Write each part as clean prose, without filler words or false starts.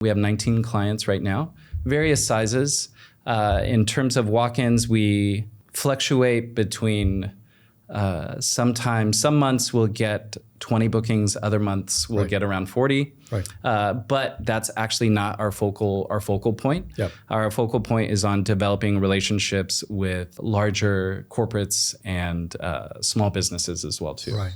We have 19 clients right now, various sizes. In terms of walk-ins, we fluctuate between sometimes some months we'll get 20 bookings, other months we'll get around 40. Right. But that's actually not our focal point. Yep. Our focal point is on developing relationships with larger corporates and small businesses as well too. Right.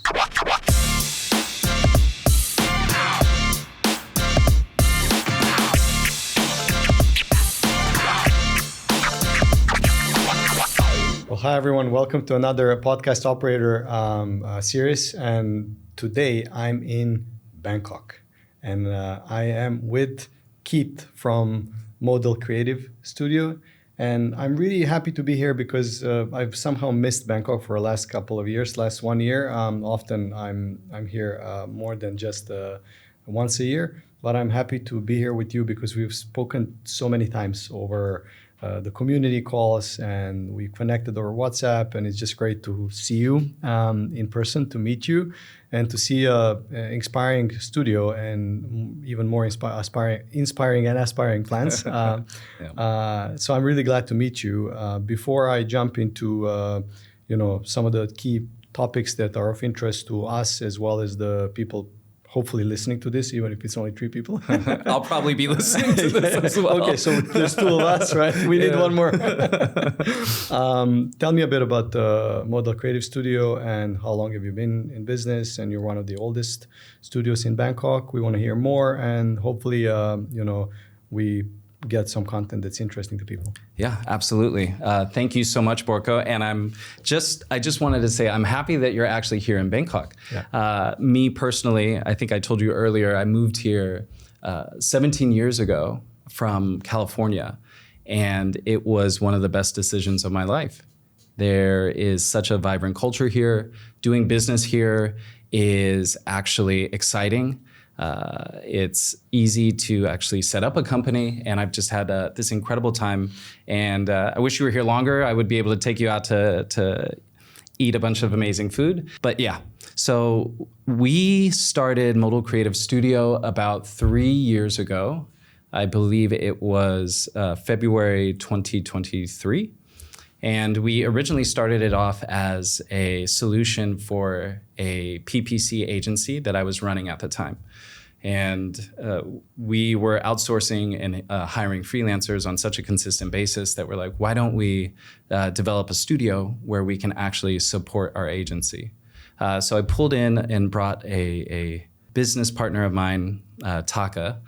Well, hi everyone. Welcome to another podcast operator series. And today I'm in Bangkok, and I am with Keith from Modal Creative Studio. And I'm really happy to be here because I've somehow missed Bangkok for the last couple of years, last 1 year. Often I'm here more than just once a year, but I'm happy to be here with you because we've spoken so many times over the community calls, and we connected over WhatsApp, and it's just great to see you in person, to meet you, and to see an inspiring studio and even more inspiring and aspiring plans. So I'm really glad to meet you. Before I jump into some of the key topics that are of interest to us as well as the people hopefully listening to this, even if it's only 3 people. I'll probably be listening to this as well. Okay, so there's 2 of us, right? We need one more. Tell me a bit about the Modal Creative Studio and how long have you been in business? And you're one of the oldest studios in Bangkok. We want to hear more, and hopefully, we get some content that's interesting to people. Yeah, absolutely. Thank you so much, Borko. And I just wanted to say I'm happy that you're actually here in Bangkok. Yeah. Me personally, I think I told you earlier, I moved here 17 years ago from California, and it was one of the best decisions of my life. There is such a vibrant culture here. Doing business here is actually exciting. It's easy to actually set up a company, and I've just had this incredible time. And I wish you were here longer. I would be able to take you out to eat a bunch of amazing food. But yeah, so we started Modal Creative Studio about 3 years ago. I believe it was February 2023. And we originally started it off as a solution for a PPC agency that I was running at the time. And we were outsourcing and hiring freelancers on such a consistent basis that we're like, why don't we develop a studio where we can actually support our agency? So I pulled in and brought a business partner of mine, Taka,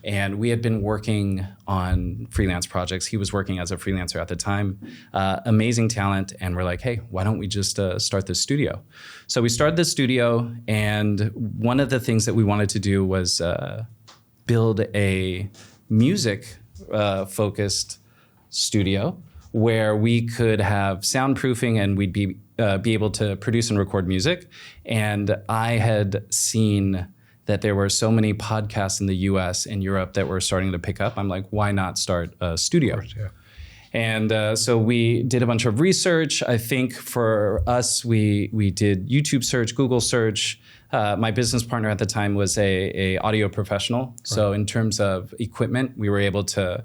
and we had been working on freelance projects. He was working as a freelancer at the time, amazing talent. And we're like, hey, why don't we just start this studio? So we started the studio, and one of the things that we wanted to do was build a music focused studio where we could have soundproofing and we'd be able to produce and record music. And I had seen that there were so many podcasts in the US and Europe that were starting to pick up. I'm like, why not start a studio? Of course, yeah. And so we did a bunch of research. I think for us, we did YouTube search, Google search. My business partner at the time was a audio professional. Right. So in terms of equipment, we were able to,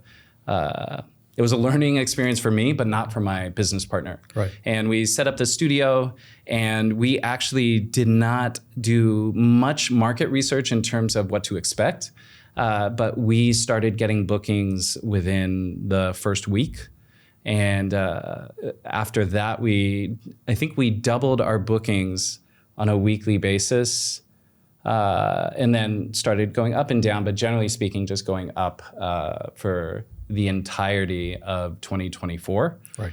it was a learning experience for me, but not for my business partner. Right. And we set up the studio, and we actually did not do much market research in terms of what to expect. But we started getting bookings within the first week. And after that, I think we doubled our bookings on a weekly basis, and then started going up and down, but generally speaking, just going up for the entirety of 2024. Right.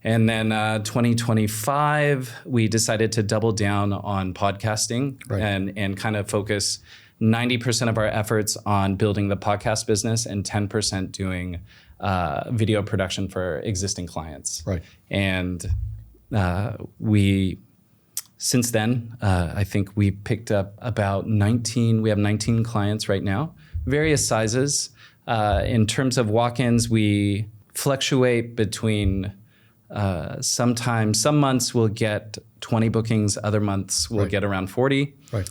And then 2025, we decided to double down on podcasting. Right. and kind of focus 90% of our efforts on building the podcast business and 10% doing video production for existing clients. Right. And since then, I think we picked up about 19, we have 19 clients right now, various sizes. In terms of walk-ins, we fluctuate between Sometimes some months we'll get 20 bookings, other months we'll get around 40. Right.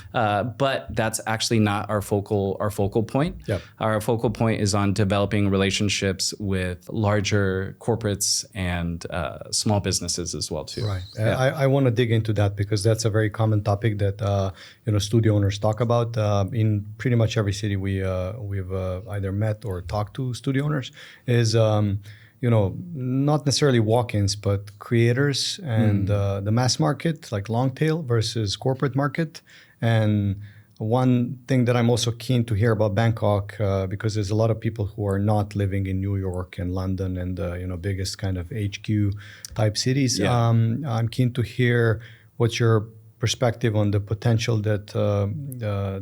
But that's actually not our focal point. Yep. Our focal point is on developing relationships with larger corporates and small businesses as well too. Right. Yeah. I want to dig into that because that's a very common topic that studio owners talk about. In pretty much every city we've either met or talked to studio owners is not necessarily walk-ins, but creators and the mass market, like long tail versus corporate market. And one thing that I'm also keen to hear about Bangkok, because there's a lot of people who are not living in New York and London and biggest kind of HQ type cities. Yeah. I'm keen to hear what's your perspective on the potential that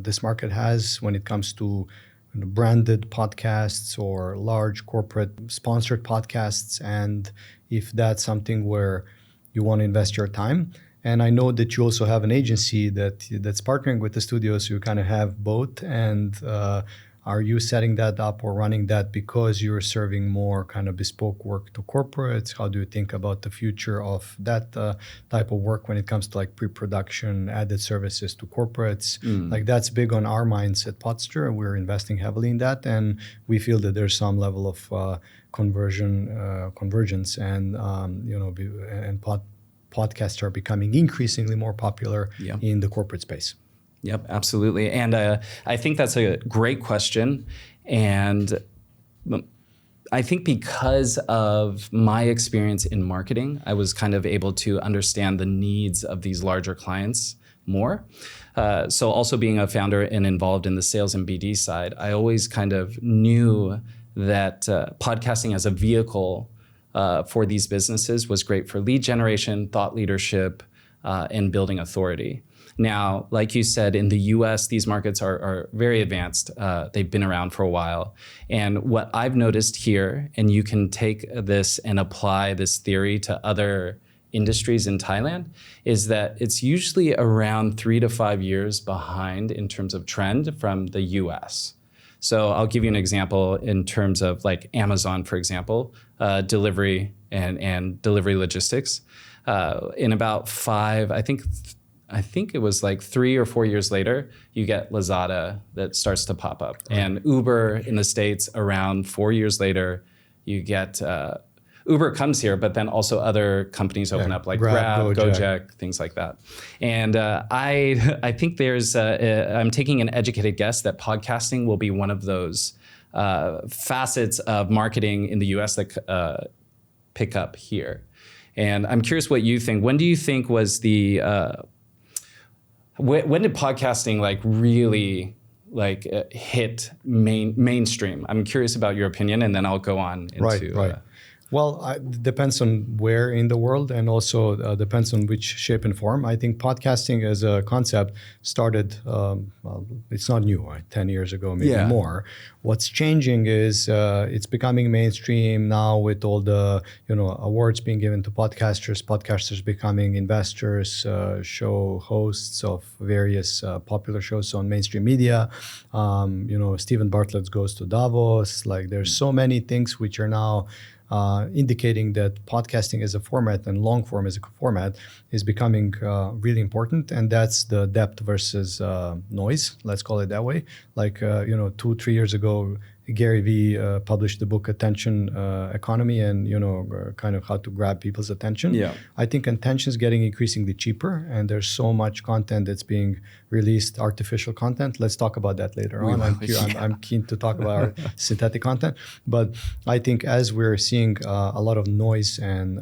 this market has when it comes to branded podcasts or large corporate sponsored podcasts, and if that's something where you want to invest your time. And I know that you also have an agency that's partnering with the studios. You kind of have both. And are you setting that up or running that because you're serving more kind of bespoke work to corporates? How do you think about the future of that type of work when it comes to like pre-production, added services to corporates? Like that's big on our minds at Podster. We're investing heavily in that, and we feel that there's some level of convergence, and podcasts are becoming increasingly more popular in the corporate space. Yep, absolutely. And I think that's a great question. And I think because of my experience in marketing, I was kind of able to understand the needs of these larger clients more. So also being a founder and involved in the sales and BD side, I always kind of knew that podcasting as a vehicle for these businesses was great for lead generation, thought leadership, and building authority. Now, like you said, in the US, these markets are very advanced. They've been around for a while. And what I've noticed here, and you can take this and apply this theory to other industries in Thailand, is that it's usually around 3 to 5 years behind in terms of trend from the US. So I'll give you an example in terms of like Amazon, for example, delivery and delivery logistics. In about I think it was like 3 or 4 years later, you get Lazada that starts to pop up. Right. And Uber in the States around 4 years later, you get Uber comes here, but then also other companies open up like Grab, Gojek, things like that. And I think I'm taking an educated guess that podcasting will be one of those facets of marketing in the US that pick up here. And I'm curious what you think. When do you think was the when did podcasting like really like hit mainstream? I'm curious about your opinion, and then I'll go on into right. Well, it depends on where in the world, and also depends on which shape and form. I think podcasting as a concept started, it's not new, right? 10 years ago, maybe more. What's changing is it's becoming mainstream now with all the awards being given to podcasters becoming investors, show hosts of various popular shows on mainstream media. Stephen Bartlett goes to Davos. Like there's so many things which are now indicating that podcasting as a format and long form as a format is becoming really important, and that's the depth versus noise. Let's call it that way. Like 2-3 years ago, Gary Vee published the book Attention Economy, and kind of how to grab people's attention. Yeah. I think attention is getting increasingly cheaper, and there's so much content that's being released, artificial content. Let's talk about that later on. I'm keen to talk about our synthetic content, but I think as we're seeing a lot of noise and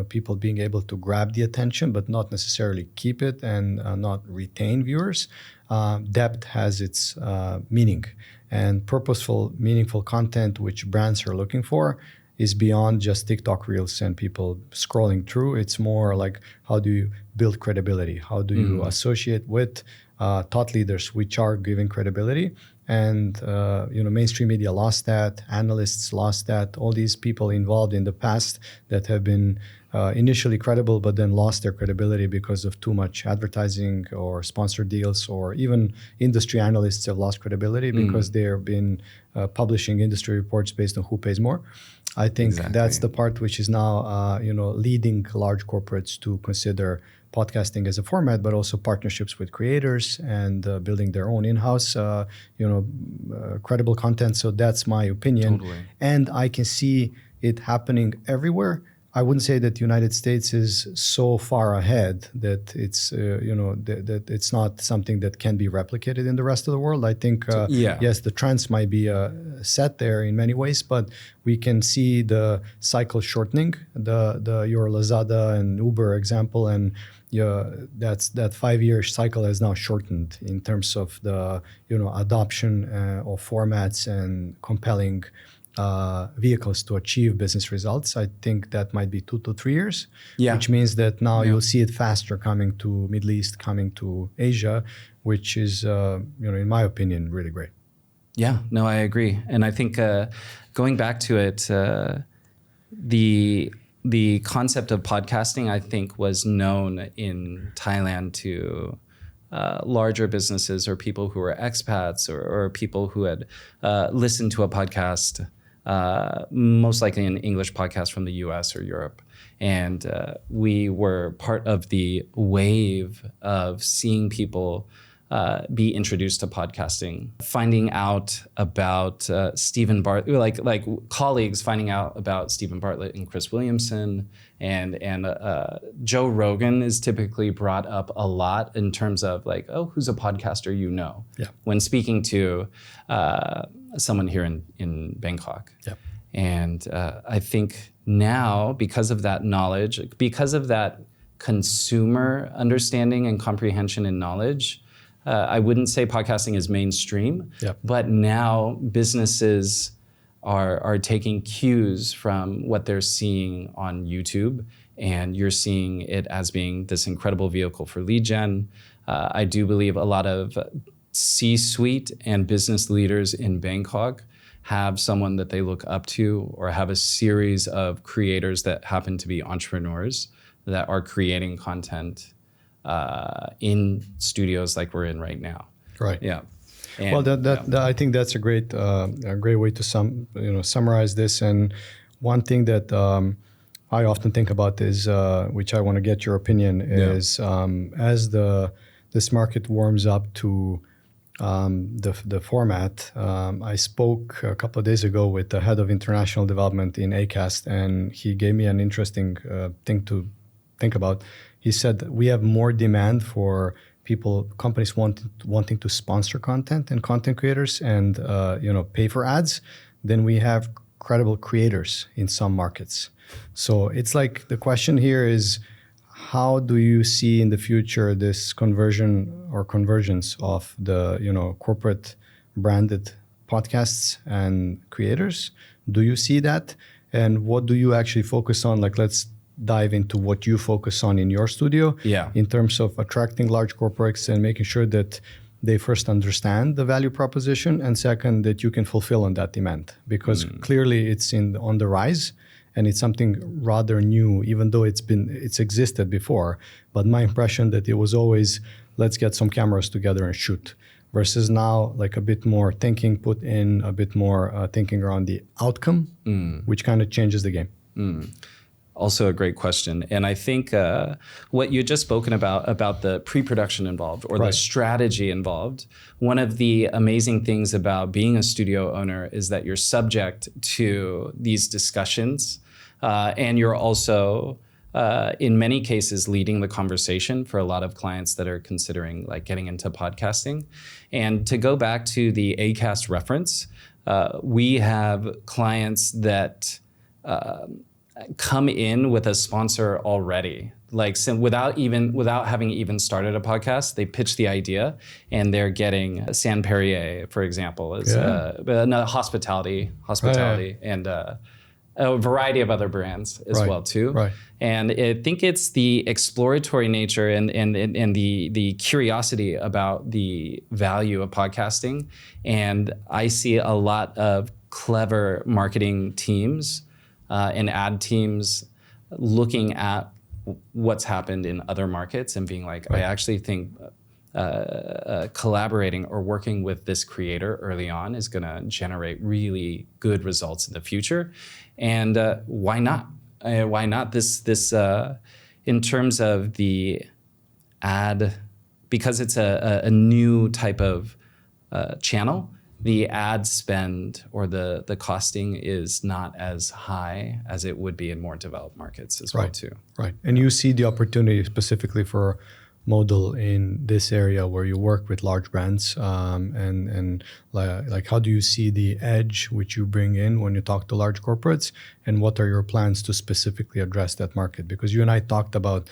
people being able to grab the attention but not necessarily keep it and not retain viewers, depth has its meaning. And purposeful, meaningful content, which brands are looking for, is beyond just TikTok reels and people scrolling through. It's more like, how do you build credibility? How do you associate with thought leaders which are giving credibility? And mainstream media lost that. Analysts lost that. All these people involved in the past that have been initially credible, but then lost their credibility because of too much advertising or sponsored deals, or even industry analysts have lost credibility because they've been publishing industry reports based on who pays more. I think that's the part which is now, leading large corporates to consider podcasting as a format, but also partnerships with creators and building their own in-house, credible content. So that's my opinion. Totally. And I can see it happening everywhere. I wouldn't say that the United States is so far ahead that it's, that it's not something that can be replicated in the rest of the world. I think, yes, the trends might be set there in many ways, but we can see the cycle shortening. Your Lazada and Uber example, and that 5-year cycle has now shortened in terms of the adoption of formats and compelling vehicles to achieve business results. I think that might be 2 to 3 years, which means that now you'll see it faster coming to Middle East, coming to Asia, which is, in my opinion, really great. Yeah, no, I agree. And I think going back to it, the concept of podcasting, I think, was known in Thailand to larger businesses or people who were expats or people who had listened to a podcast, most likely an English podcast from the US or Europe. And we were part of the wave of seeing people be introduced to podcasting, finding out about Stephen Bartlett, like colleagues finding out about Stephen Bartlett and Chris Williamson, and Joe Rogan is typically brought up a lot in terms of like, oh, who's a podcaster when speaking to someone here in Bangkok. Yeah. And I think now, because of that knowledge, because of that consumer understanding and comprehension and knowledge, I wouldn't say podcasting is mainstream, but now businesses are taking cues from what they're seeing on YouTube, and you're seeing it as being this incredible vehicle for lead gen. I do believe a lot of C-suite and business leaders in Bangkok have someone that they look up to, or have a series of creators that happen to be entrepreneurs that are creating content in studios like we're in right now. Right. Yeah. And, well, I think that's a great way to summarize this. And one thing that I often think about is, which I want to get your opinion, is as this market warms up to the format. I spoke a couple of days ago with the head of international development in Acast, and he gave me an interesting thing to think about. He said we have more demand for companies wanting to sponsor content and content creators and pay for ads than we have credible creators in some markets. So it's like the question here is, how do you see in the future this conversion or convergence of the corporate branded podcasts and creators? Do you see that? And what do you actually focus on? Like, let's dive into what you focus on in your studio in terms of attracting large corporates and making sure that they first understand the value proposition, and second, that you can fulfill on that demand, because clearly it's on the rise. And it's something rather new, even though it's existed before. But my impression that it was always, let's get some cameras together and shoot, versus now like a bit more thinking put in, a bit more thinking around the outcome, which kind of changes the game. Also a great question. And I think what you just spoken about the pre-production involved or the strategy involved, one of the amazing things about being a studio owner is that you're subject to these discussions, and you're also, in many cases, leading the conversation for a lot of clients that are considering like getting into podcasting. And to go back to the Acast reference, we have clients that come in with a sponsor already, like without having even started a podcast. They pitch the idea, and they're getting San Perrier, for example, as hospitality, and a variety of other brands as well too. Right. And I think it's the exploratory nature and the curiosity about the value of podcasting. And I see a lot of clever marketing teams and ad teams looking at what's happened in other markets and being like, I actually think collaborating or working with this creator early on is going to generate really good results in the future. And why not? Why not? This in terms of the ad, because it's a new type of channel, the ad spend or the costing is not as high as it would be in more developed markets as well too. Right. And you see the opportunity specifically for Modal in this area where you work with large brands, and like how do you see the edge which you bring in when you talk to large corporates, and what are your plans to specifically address that market? Because you and I talked about,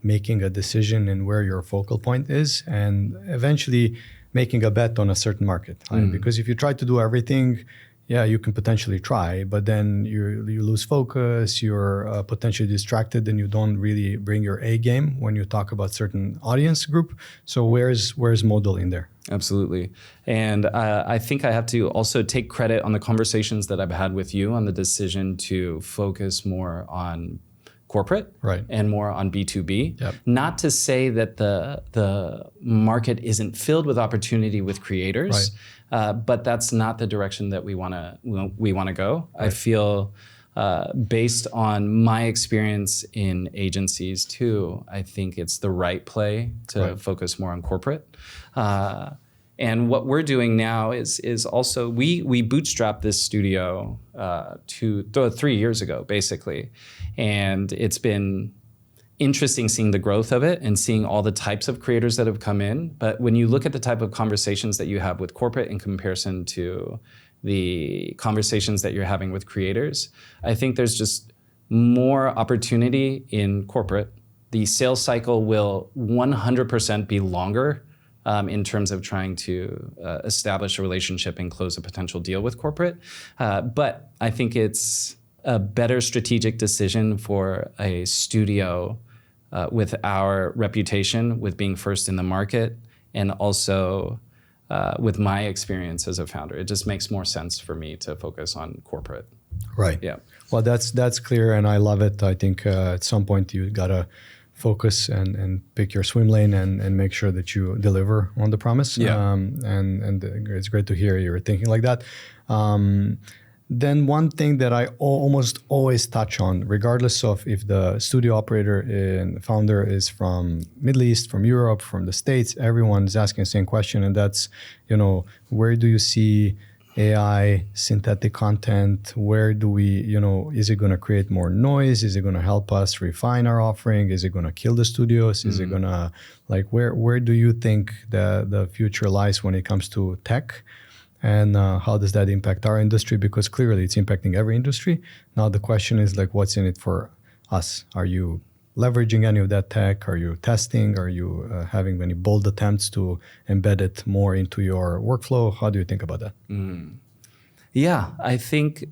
making a decision in where your focal point is, and eventually making a bet on a certain market. Right? Because if you try to do everything, you can potentially try, but then you lose focus, you're potentially distracted, and you don't really bring your A game when you talk about certain audience group. So where's Modal in there? Absolutely. And I think I have to also take credit on the conversations that I've had with you on the decision to focus more on corporate and more on B2B. Yep. Not to say that the market isn't filled with opportunity with creators, but that's not the direction that we want to go. Right. I feel based on my experience in agencies too, I think it's the right play to focus more on corporate. And what we're doing now is also we bootstrapped this studio 3 years ago, basically, and it's been interesting seeing the growth of it and seeing all the types of creators that have come in. But when you look at the type of conversations that you have with corporate in comparison to the conversations that you're having with creators, I think there's just more opportunity in corporate. The sales cycle will 100% be longer in terms of trying to establish a relationship and close a potential deal with corporate. But I think it's a better strategic decision for a studio with our reputation, with being first in the market, and also with my experience as a founder. It just makes more sense for me to focus on corporate. Right. Yeah. Well, that's clear, and I love it. I think at some point you gotta focus and pick your swim lane and make sure that you deliver on the promise. Yeah. And it's great to hear you're thinking like that. Then one thing that I almost always touch on, regardless of if the studio operator and founder is from Middle East, from Europe, from the States, everyone's asking the same question, and that's, where do you see AI, synthetic content? Where do we, is it going to create more noise? Is it going to help us refine our offering? Is it going to kill the studios? Is it going to, where do you think the future lies when it comes to tech? And how does that impact our industry? Because clearly it's impacting every industry. Now the question is what's in it for us? Are you leveraging any of that tech? Are you testing? Are you having any bold attempts to embed it more into your workflow? How do you think about that? Yeah, I think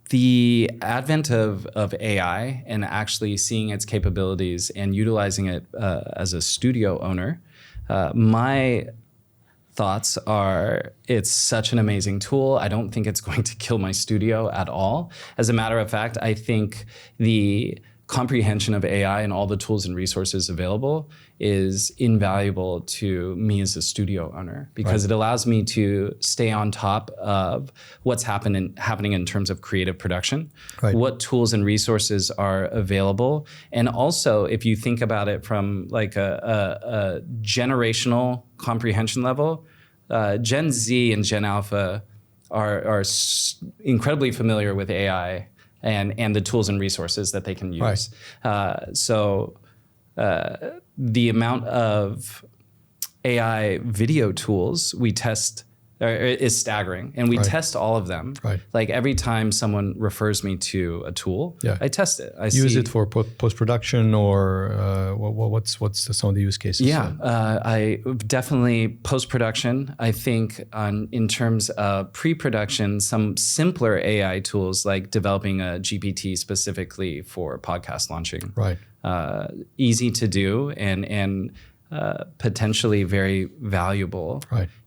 the advent of AI and actually seeing its capabilities and utilizing it as a studio owner, my thoughts are it's such an amazing tool. I don't think it's going to kill my studio at all. As a matter of fact, I think the comprehension of AI and all the tools and resources available is invaluable to me as a studio owner, because it allows me to stay on top of what's happening in terms of creative production, what tools and resources are available. And also, if you think about it from a generational comprehension level, Gen Z and Gen Alpha are incredibly familiar with AI and the tools and resources that they can use. So the amount of AI video tools we test is staggering, and we test all of them. Every time someone refers me to a tool, I test it. I use it for post-production, or what's some of the use cases? I definitely post-production. I think in terms of pre-production, some simpler AI tools like developing a GPT specifically for podcast launching. Easy to do and potentially very valuable.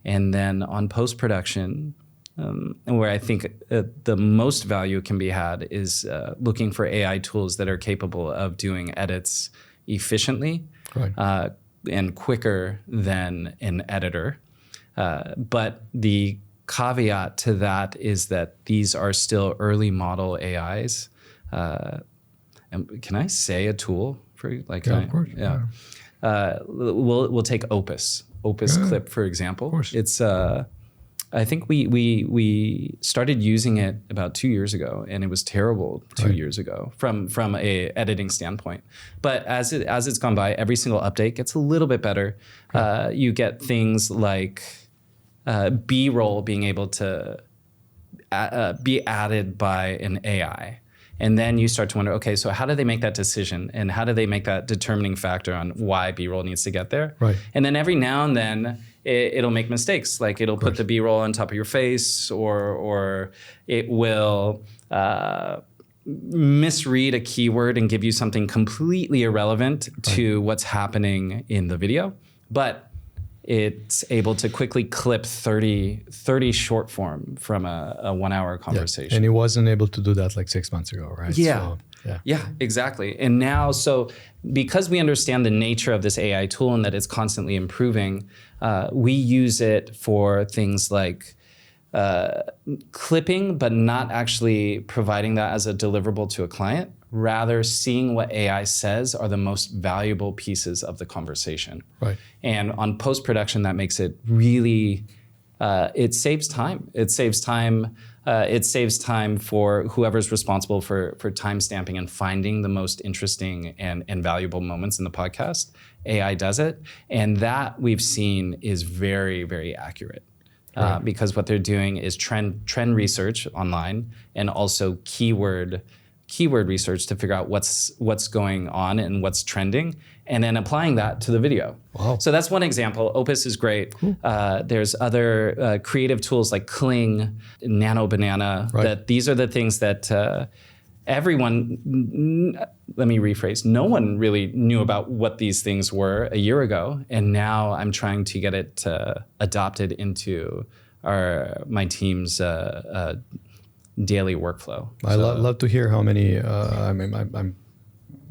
And then on post-production, where I think the most value can be had is looking for AI tools that are capable of doing edits efficiently, and quicker than an editor. But the caveat to that is that these are still early model AIs. And can I say a tool for you? Like, of course. Yeah. We'll take Opus Clip, for example. Of course. It's I think we started using it about 2 years ago, and it was terrible 2 years ago from a editing standpoint. But as it's gone by, every single update gets a little bit better. You get things like B-roll being able to be added by an AI. And then you start to wonder, okay, so how do they make that decision? And how do they make that determining factor on why B-roll needs to get there? Right. And then every now and then it'll make mistakes. Like it'll put the B-roll on top of your face, or it will misread a keyword and give you something completely irrelevant to what's happening in the video. But it's able to quickly clip 30 short form from a 1 hour conversation. Yeah. And it wasn't able to do that like 6 months ago, right? Yeah. So, yeah, exactly. And now, so because we understand the nature of this AI tool and that it's constantly improving, we use it for things like clipping, but not actually providing that as a deliverable to a client. Rather, seeing what AI says are the most valuable pieces of the conversation. Right. And on post-production, that makes it really, it saves time. It saves time. It saves time for whoever's responsible for time stamping and finding the most interesting and valuable moments in the podcast. AI does it. And that we've seen is very, very accurate. Because what they're doing is trend research online and also keyword research to figure out what's going on and what's trending, and then applying that to the video. Wow. So that's one example. Opus is great. Cool. There's other creative tools like Kling, Nano Banana. That these are the things that everyone, let me rephrase, no one really knew about what these things were a year ago, and now I'm trying to get it adopted into my team's daily workflow. I love to hear how many. I'm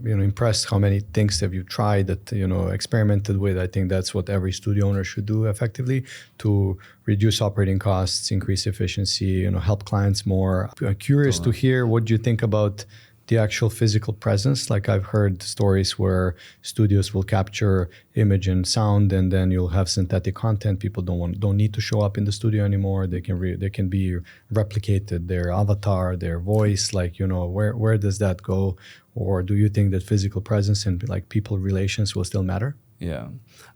impressed how many things have you tried that experimented with. I think that's what every studio owner should do effectively to reduce operating costs, increase efficiency, help clients more. I'm curious to hear what you think about the actual physical presence. Like I've heard stories where studios will capture image and sound, and then you'll have synthetic content. People don't need to show up in the studio anymore. They can be replicated, their avatar, their voice. Like where does that go? Or do you think that physical presence and like people relations will still matter? Yeah,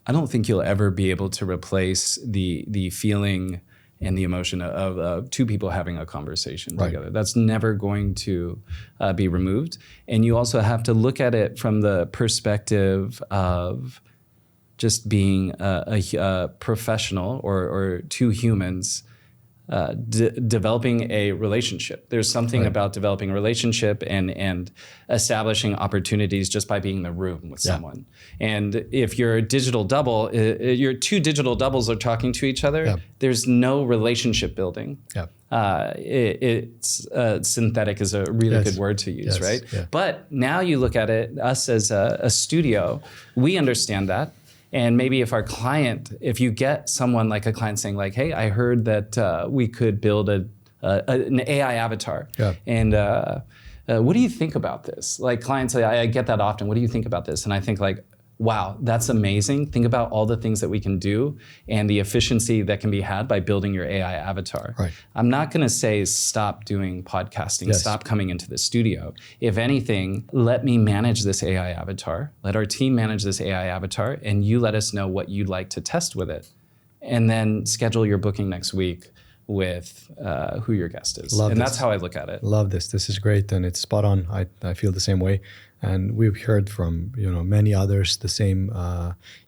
I don't think you'll ever be able to replace the feeling and the emotion of two people having a conversation together. That's never going to be removed. And you also have to look at it from the perspective of just being a professional or two humans developing a relationship. There's something about developing a relationship and establishing opportunities just by being in the room with someone. And if you're a digital double, your two digital doubles are talking to each other, there's no relationship building. It's synthetic is a really good word to use, right? Yeah. But now you look at it, us as a studio, we understand that. And maybe if you get someone like a client saying like, hey, I heard that we could build an AI avatar. And what do you think about this? Like clients say, I get that often. What do you think about this? And I think like, wow, that's amazing. Think about all the things that we can do and the efficiency that can be had by building your AI avatar. I'm not going to say stop doing podcasting, stop coming into the studio. If anything, let me manage this AI avatar. Let our team manage this AI avatar, and you let us know what you'd like to test with it. And then schedule your booking next week with who your guest is. That's how I look at it. Love this. This is great, and it's spot on. I feel the same way. And we've heard from many others the same.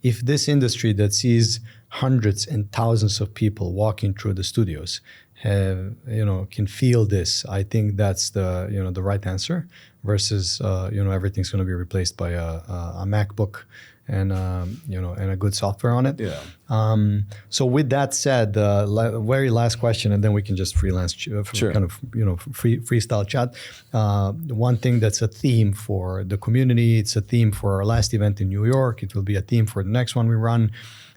If this industry that sees hundreds and thousands of people walking through the studios can feel this, I think that's the right answer. Versus everything's going to be replaced by a MacBook, and and a good software on it. Yeah. So with that said, very last question, and then we can just freelance, Sure. kind of freestyle chat. One thing that's a theme for the community, it's a theme for our last event in New York. It will be a theme for the next one we run.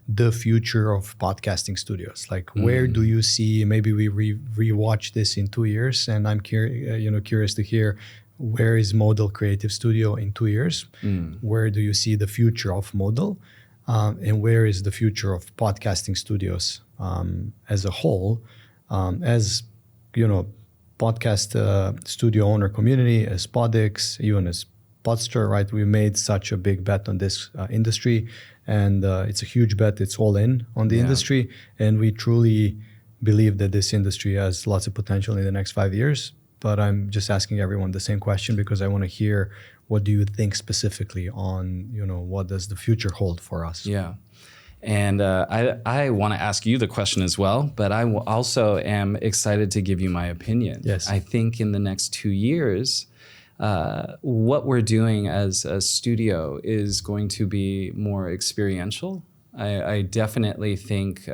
The future of podcasting studios. Like, where do you see? Maybe we rewatch this in 2 years, and I'm curious to hear, where is Modal Creative Studio in 2 years? Where do you see the future of Modal? And where is the future of podcasting studios as a whole? As podcast studio owner community, as Podyx, even as Podster, right? We made such a big bet on this industry, and it's a huge bet. It's all in on the industry, and we truly believe that this industry has lots of potential in the next 5 years. But I'm just asking everyone the same question because I want to hear, what do you think specifically on, what does the future hold for us? Yeah. And I want to ask you the question as well, but I also am excited to give you my opinion. Yes. I think in the next 2 years, what we're doing as a studio is going to be more experiential. I definitely think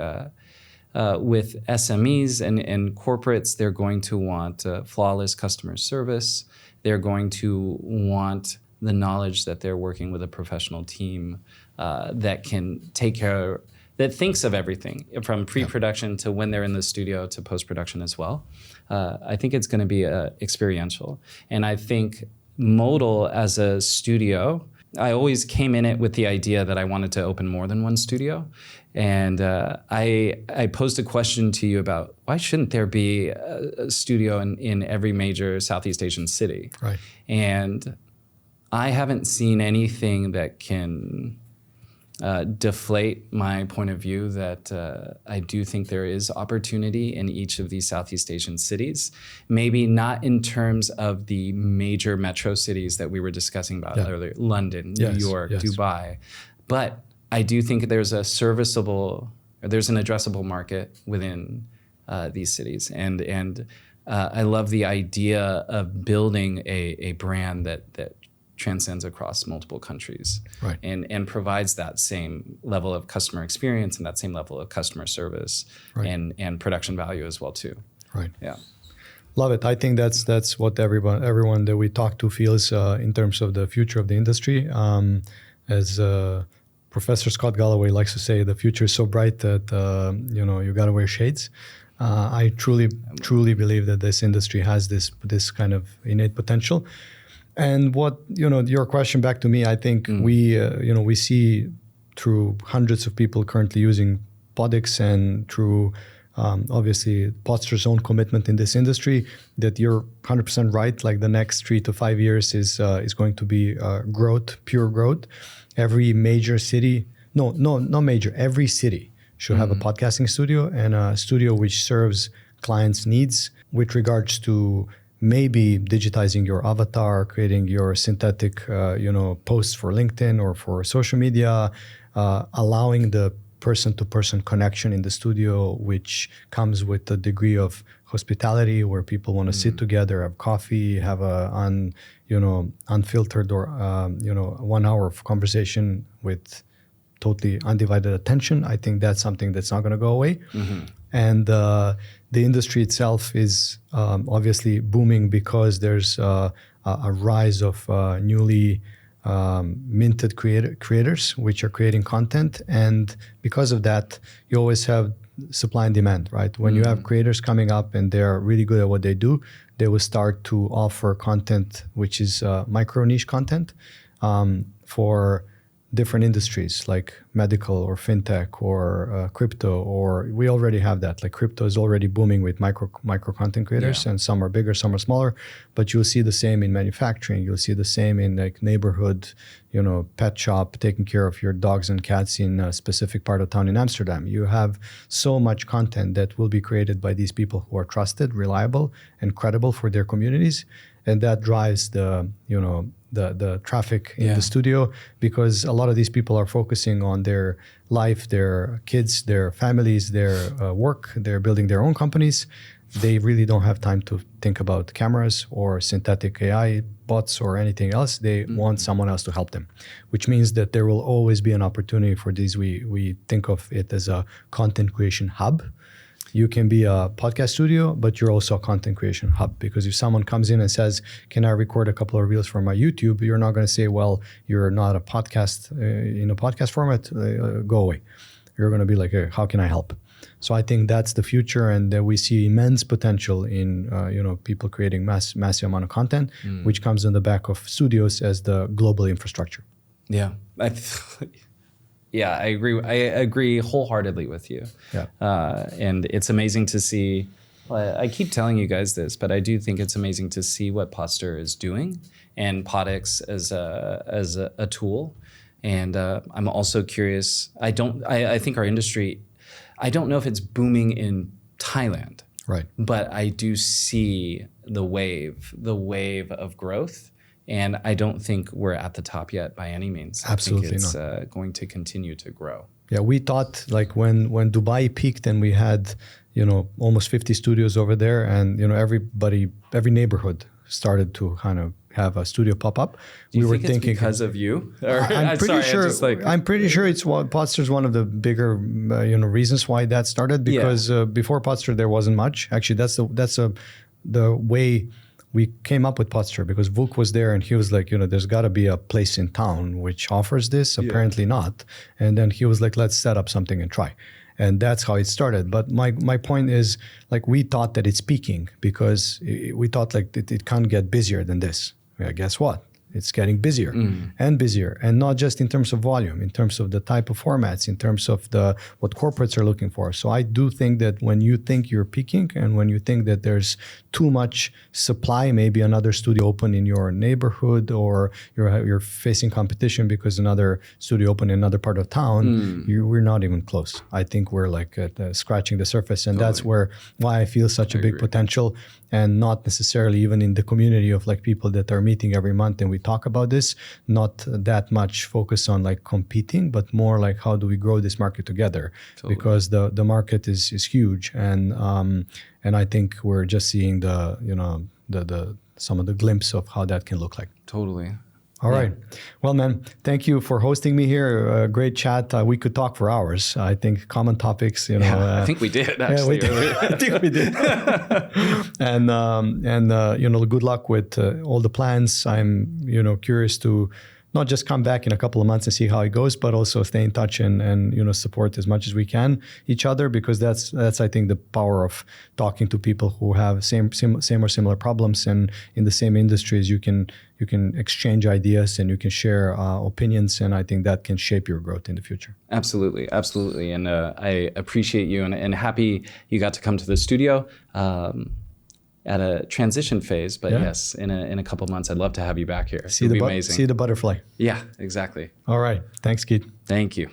with SMEs and corporates, they're going to want flawless customer service. They're going to want the knowledge that they're working with a professional team that can take care, that thinks of everything from pre-production to when they're in the studio to post-production as well. I think it's going to be experiential. And I think Modal as a studio, I always came in it with the idea that I wanted to open more than one studio. And I posed a question to you about, why shouldn't there be a studio in every major Southeast Asian city? Right. And I haven't seen anything that can deflate my point of view that I do think there is opportunity in each of these Southeast Asian cities. Maybe not in terms of the major metro cities that we were discussing about earlier, London, New York, Dubai. But I do think there's an addressable market within these cities. And I love the idea of building a brand that transcends across multiple countries, right, and provides that same level of customer experience and that same level of customer service, right, and production value as well too. Right. Yeah. Love it. I think that's what everyone that we talk to feels in terms of the future of the industry. As Professor Scott Galloway likes to say, the future is so bright that you got to wear shades. I truly believe that this industry has this kind of innate potential. And what, your question back to me, I think we see through hundreds of people currently using Podyx and through obviously Podster's own commitment in this industry, that you're 100% right. Like, the next 3 to 5 years is going to be growth, pure growth. Every major city, every city should have a podcasting studio, and a studio which serves clients' needs with regards to maybe digitizing your avatar, creating your synthetic, posts for LinkedIn or for social media, allowing the person-to-person connection in the studio, which comes with a degree of hospitality where people want to sit together, have coffee, have unfiltered or 1 hour of conversation with totally undivided attention. I think that's something that's not going to go away. And the industry itself is obviously booming because there's a rise of newly minted creators which are creating content. And because of that, you always have supply and demand, right? When you have creators coming up and they're really good at what they do, they will start to offer content which is micro niche content for different industries like medical or fintech or crypto, or we already have that. Like, crypto is already booming with micro content creators, and some are bigger, some are smaller. But you'll see the same in manufacturing. You'll see the same in like neighborhood, pet shop, taking care of your dogs and cats in a specific part of town in Amsterdam. You have so much content that will be created by these people who are trusted, reliable, and credible for their communities, and that drives the traffic in the studio, because a lot of these people are focusing on their life, their kids, their families, their work. They're building their own companies. they really don't have time to think about cameras or synthetic AI bots or anything else. They want someone else to help them, which means that there will always be an opportunity for these. We think of it as a content creation hub. You can be a podcast studio, but you're also a content creation hub, because if someone comes in and says, can I record a couple of reels for my YouTube? You're not going to say, well, you're not a podcast in a podcast format, go away. You're going to be like, how can I help? So I think that's the future, and we see immense potential in people creating massive amount of content, which comes on the back of studios as the global infrastructure. Yeah. Yeah, I agree. I agree wholeheartedly with you. Yeah. And it's amazing to see. I keep telling you guys this, but I do think it's amazing to see what Poster is doing and Podyx as a tool. And I'm also curious. I think our industry, I don't know if it's booming in Thailand, Right. but I do see the wave of growth. And I don't think we're at the top yet by any means. Absolutely I think it's not. Going to continue to grow. Yeah, we thought like when Dubai peaked and we had, almost 50 studios over there, and every neighborhood started to kind of have a studio pop up. Do you think it's because of you? Or, I'm pretty sure it's Podster's one of the bigger reasons why that started, because before Podster there wasn't much. Actually, that's the way we came up with Podster, because Vuk was there and he was like, there's got to be a place in town which offers this. Apparently not. And then he was like, let's set up something and try. And that's how it started. But my point is, like, we thought that it's peaking because we thought like it can't get busier than this. Yeah, guess what? It's getting busier and busier, and not just in terms of volume, in terms of the type of formats, in terms of what corporates are looking for. So I do think that when you think you're peaking and when you think that there's too much supply, maybe another studio open in your neighborhood, or you're facing competition because another studio open in another part of town, we're not even close. I think we're like scratching the surface, and that's why I feel such a big potential. And not necessarily even in the community of like people that are meeting every month and we talk about this, not that much focus on like competing, but more like how do we grow this market together? Because the market is huge, and I think we're just seeing the some of the glimpse of how that can look like. Totally. All right. Well, man, thank you for hosting me here. Great chat. We could talk for hours. I think common topics, I think we did, actually. Yeah, we did. I think we did. and good luck with all the plans. I'm, curious to not just come back in a couple of months and see how it goes, but also stay in touch and support as much as we can each other, because that's I think the power of talking to people who have same or similar problems, and in the same industries. You can exchange ideas and you can share opinions, and I think that can shape your growth in the future. Absolutely. And I appreciate you and happy you got to come to the studio. At a transition phase, but yes, in a couple of months, I'd love to have you back here. It'd be amazing. See the butterfly. Yeah, exactly. All right. Thanks, Keith. Thank you.